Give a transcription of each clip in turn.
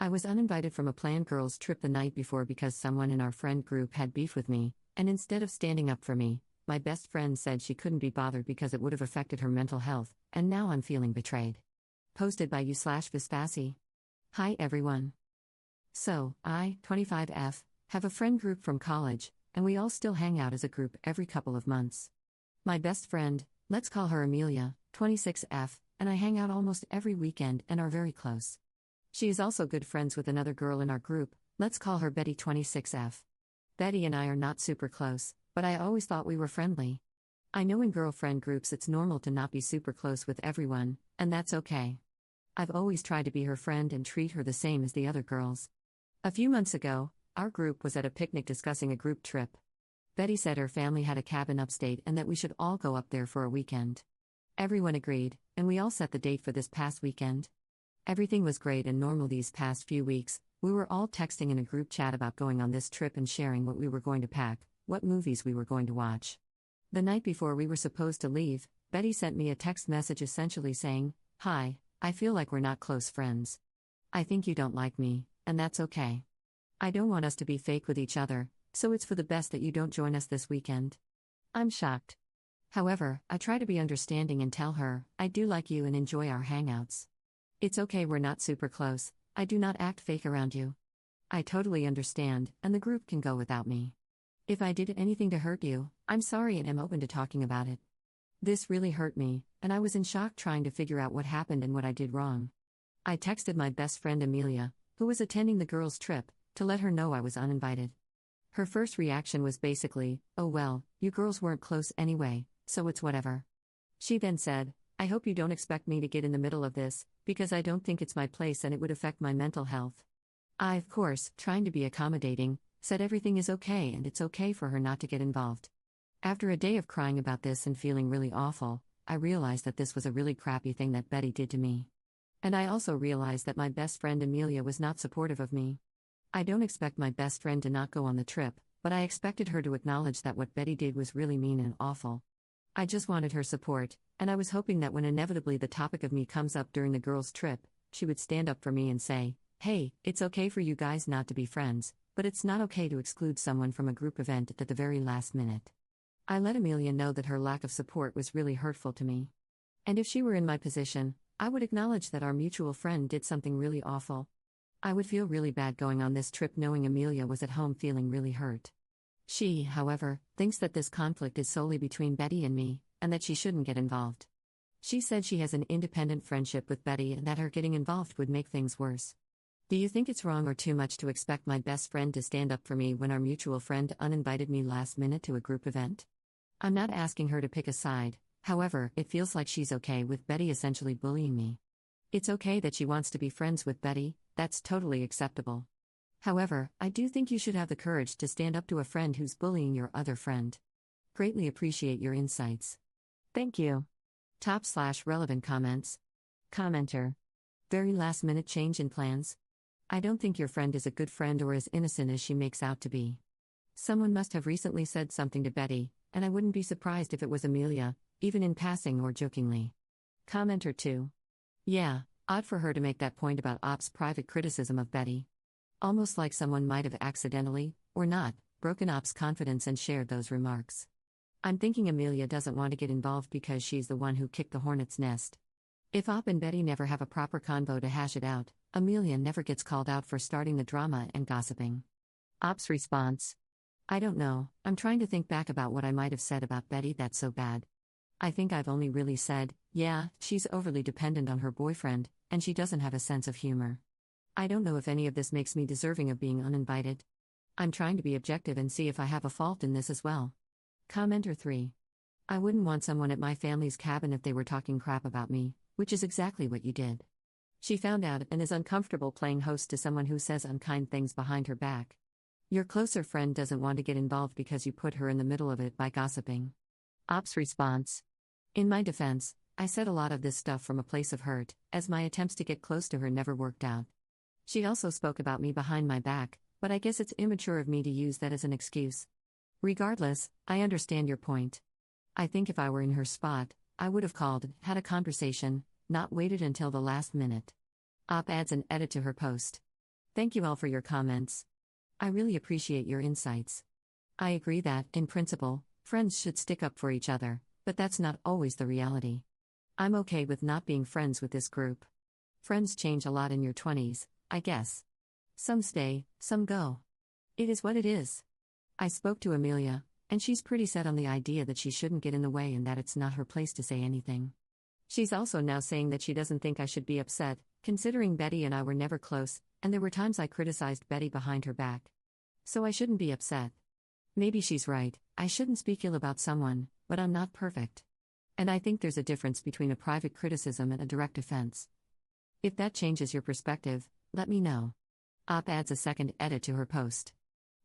I was uninvited from a planned girls' trip the night before because someone in our friend group had beef with me, and instead of standing up for me, my best friend said she couldn't be bothered because it would have affected her mental health, and now I'm feeling betrayed. Posted by u/Vispasi. Hi everyone. So, I, 25F, have a friend group from college, and we all still hang out as a group every couple of months. My best friend, let's call her Amelia, 26F, and I hang out almost every weekend and are very close. She is also good friends with another girl in our group, let's call her Betty, 26F. Betty and I are not super close, but I always thought we were friendly. I know in girlfriend groups it's normal to not be super close with everyone, and that's okay. I've always tried to be her friend and treat her the same as the other girls. A few months ago, our group was at a picnic discussing a group trip. Betty said her family had a cabin upstate and that we should all go up there for a weekend. Everyone agreed, and we all set the date for this past weekend. Everything was great and normal these past few weeks. We were all texting in a group chat about going on this trip and sharing what we were going to pack, what movies we were going to watch. The night before we were supposed to leave, Betty sent me a text message essentially saying, "Hi, I feel like we're not close friends. I think you don't like me, and that's okay. I don't want us to be fake with each other, so it's for the best that you don't join us this weekend." I'm shocked. However, I try to be understanding and tell her, I do like you and enjoy our hangouts. It's okay, we're not super close, I do not act fake around you. I totally understand, and the group can go without me. If I did anything to hurt you, I'm sorry and am open to talking about it. This really hurt me, and I was in shock trying to figure out what happened and what I did wrong. I texted my best friend Amelia, who was attending the girls' trip, to let her know I was uninvited. Her first reaction was basically, "Oh well, you girls weren't close anyway, so it's whatever." She then said, "I hope you don't expect me to get in the middle of this, because I don't think it's my place and it would affect my mental health." I, of course, trying to be accommodating, said everything is okay and it's okay for her not to get involved. After a day of crying about this and feeling really awful, I realized that this was a really crappy thing that Betty did to me. And I also realized that my best friend Amelia was not supportive of me. I don't expect my best friend to not go on the trip, but I expected her to acknowledge that what Betty did was really mean and awful. I just wanted her support, and I was hoping that when inevitably the topic of me comes up during the girls' trip, she would stand up for me and say, "Hey, it's okay for you guys not to be friends, but it's not okay to exclude someone from a group event at the very last minute." I let Amelia know that her lack of support was really hurtful to me. And if she were in my position, I would acknowledge that our mutual friend did something really awful. I would feel really bad going on this trip knowing Amelia was at home feeling really hurt. She, however, thinks that this conflict is solely between Betty and me, and that she shouldn't get involved. She said she has an independent friendship with Betty and that her getting involved would make things worse. Do you think it's wrong or too much to expect my best friend to stand up for me when our mutual friend uninvited me last minute to a group event? I'm not asking her to pick a side, however, it feels like she's okay with Betty essentially bullying me. It's okay that she wants to be friends with Betty, that's totally acceptable. However, I do think you should have the courage to stand up to a friend who's bullying your other friend. Greatly appreciate your insights. Thank you. /relevant comments. Commenter. Very last minute change in plans. I don't think your friend is a good friend or as innocent as she makes out to be. Someone must have recently said something to Betty, and I wouldn't be surprised if it was Amelia, even in passing or jokingly. Commenter 2. Yeah, odd for her to make that point about Op's private criticism of Betty. Almost like someone might have accidentally, or not, broken Op's confidence and shared those remarks. I'm thinking Amelia doesn't want to get involved because she's the one who kicked the hornet's nest. If Op and Betty never have a proper convo to hash it out, Amelia never gets called out for starting the drama and gossiping. Op's response. I don't know, I'm trying to think back about what I might have said about Betty that's so bad. I think I've only really said, yeah, she's overly dependent on her boyfriend, and she doesn't have a sense of humor. I don't know if any of this makes me deserving of being uninvited. I'm trying to be objective and see if I have a fault in this as well. Commenter 3. I wouldn't want someone at my family's cabin if they were talking crap about me, which is exactly what you did. She found out and is uncomfortable playing host to someone who says unkind things behind her back. Your closer friend doesn't want to get involved because you put her in the middle of it by gossiping. Op's response. In my defense, I said a lot of this stuff from a place of hurt, as my attempts to get close to her never worked out. She also spoke about me behind my back, but I guess it's immature of me to use that as an excuse. Regardless, I understand your point. I think if I were in her spot, I would have called, had a conversation, not waited until the last minute. Op adds an edit to her post. Thank you all for your comments. I really appreciate your insights. I agree that, in principle, friends should stick up for each other, but that's not always the reality. I'm okay with not being friends with this group. Friends change a lot in your 20s, I guess. Some stay, some go. It is what it is. I spoke to Amelia, and she's pretty set on the idea that she shouldn't get in the way and that it's not her place to say anything. She's also now saying that she doesn't think I should be upset, considering Betty and I were never close, and there were times I criticized Betty behind her back. So I shouldn't be upset. Maybe she's right, I shouldn't speak ill about someone, but I'm not perfect. And I think there's a difference between a private criticism and a direct offense. If that changes your perspective, let me know. Op adds a second edit to her post.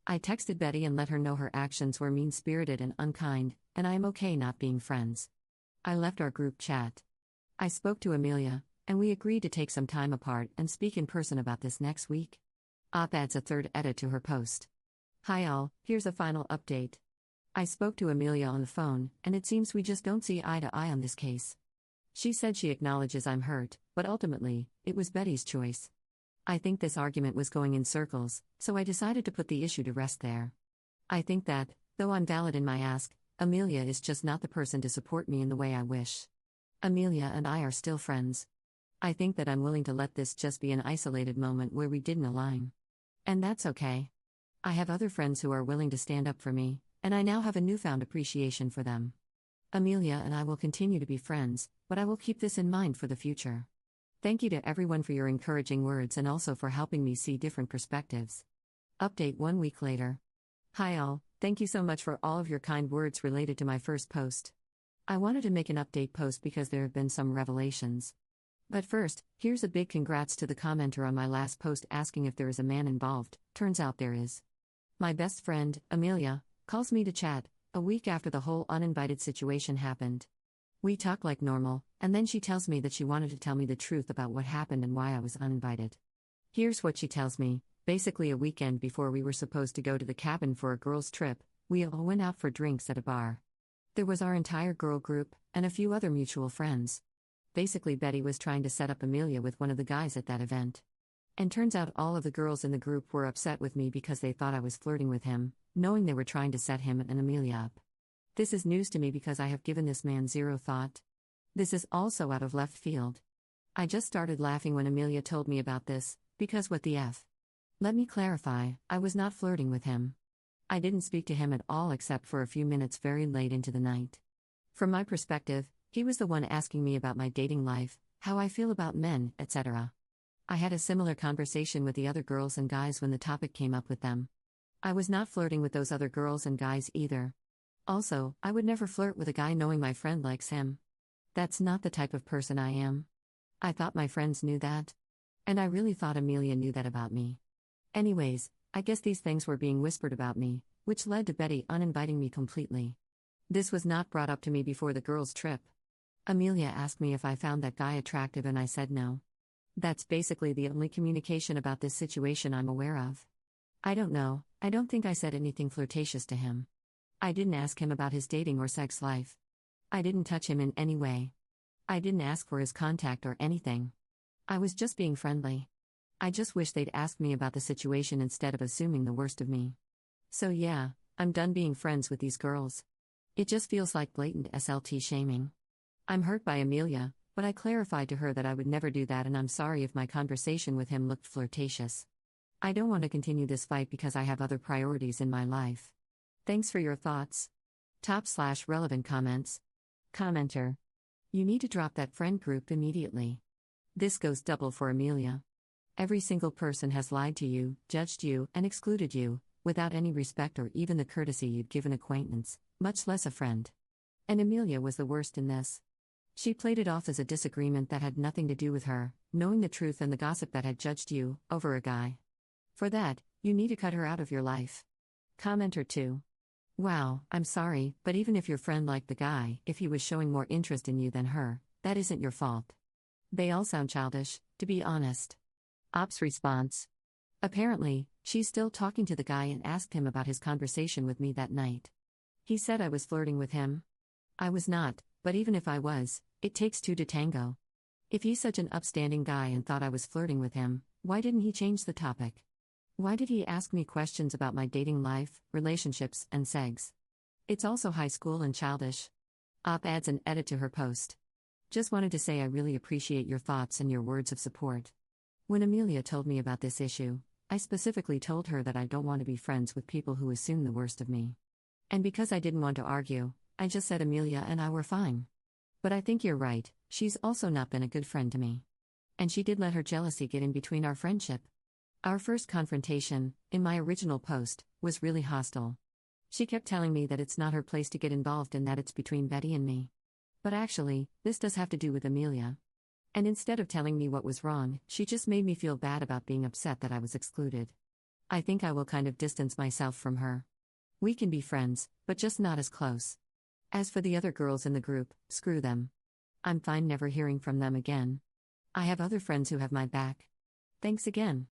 I texted Betty and let her know her actions were mean-spirited and unkind, and I am okay not being friends. I left our group chat. I spoke to Amelia, and we agreed to take some time apart and speak in person about this next week. Op adds a third edit to her post. Hi all, here's a final update. I spoke to Amelia on the phone, and it seems we just don't see eye to eye on this case. She said she acknowledges I'm hurt, but ultimately, it was Betty's choice. I think this argument was going in circles, so I decided to put the issue to rest there. I think that, though I'm valid in my ask, Amelia is just not the person to support me in the way I wish. Amelia and I are still friends. I think that I'm willing to let this just be an isolated moment where we didn't align. And that's okay. I have other friends who are willing to stand up for me, and I now have a newfound appreciation for them. Amelia and I will continue to be friends, but I will keep this in mind for the future. Thank you to everyone for your encouraging words and also for helping me see different perspectives. Update 1 week later. Hi all, thank you so much for all of your kind words related to my first post. I wanted to make an update post because there have been some revelations. But first, here's a big congrats to the commenter on my last post asking if there is a man involved. Turns out there is. My best friend, Amelia, calls me to chat, a week after the whole uninvited situation happened. We talk like normal, and then she tells me that she wanted to tell me the truth about what happened and why I was uninvited. Here's what she tells me. Basically, a weekend before we were supposed to go to the cabin for a girls' trip, we all went out for drinks at a bar. There was our entire girl group, and a few other mutual friends. Basically, Betty was trying to set up Amelia with one of the guys at that event. And turns out all of the girls in the group were upset with me because they thought I was flirting with him, knowing they were trying to set him and Amelia up. This is news to me because I have given this man zero thought. This is also out of left field. I just started laughing when Amelia told me about this, because what the F? Let me clarify, I was not flirting with him. I didn't speak to him at all except for a few minutes very late into the night. From my perspective, he was the one asking me about my dating life, how I feel about men, etc. I had a similar conversation with the other girls and guys when the topic came up with them. I was not flirting with those other girls and guys either. Also, I would never flirt with a guy knowing my friend likes him. That's not the type of person I am. I thought my friends knew that. And I really thought Amelia knew that about me. Anyways, I guess these things were being whispered about me, which led to Betty uninviting me completely. This was not brought up to me before the girls' trip. Amelia asked me if I found that guy attractive and I said no. That's basically the only communication about this situation I'm aware of. I don't know, I don't think I said anything flirtatious to him. I didn't ask him about his dating or sex life. I didn't touch him in any way. I didn't ask for his contact or anything. I was just being friendly. I just wish they'd asked me about the situation instead of assuming the worst of me. So yeah, I'm done being friends with these girls. It just feels like blatant SLT shaming. I'm hurt by Amelia, but I clarified to her that I would never do that and I'm sorry if my conversation with him looked flirtatious. I don't want to continue this fight because I have other priorities in my life. Thanks for your thoughts. Top/relevant comments. Commenter. You need to drop that friend group immediately. This goes double for Amelia. Every single person has lied to you, judged you, and excluded you, without any respect or even the courtesy you'd give an acquaintance, much less a friend. And Amelia was the worst in this. She played it off as a disagreement that had nothing to do with her, knowing the truth and the gossip that had judged you, over a guy. For that, you need to cut her out of your life. Commenter 2. Wow, I'm sorry, but even if your friend liked the guy, if he was showing more interest in you than her, that isn't your fault. They all sound childish, to be honest. Op's response. Apparently, she's still talking to the guy and asked him about his conversation with me that night. He said I was flirting with him. I was not, but even if I was, it takes two to tango. If he's such an upstanding guy and thought I was flirting with him, Why didn't he change the topic? Why did he ask me questions about my dating life, relationships, and sex? It's also high school and childish. Adds an edit to her post. Just wanted to say I really appreciate your thoughts and your words of support. When Amelia told me about this issue, I specifically told her that I don't want to be friends with people who assume the worst of me. And because I didn't want to argue, I just said Amelia and I were fine. But I think you're right, she's also not been a good friend to me. And she did let her jealousy get in between our friendship. Our first confrontation, in my original post, was really hostile. She kept telling me that it's not her place to get involved and that it's between Betty and me. But actually, this does have to do with Amelia. And instead of telling me what was wrong, she just made me feel bad about being upset that I was excluded. I think I will kind of distance myself from her. We can be friends, but just not as close. As for the other girls in the group, screw them. I'm fine never hearing from them again. I have other friends who have my back. Thanks again.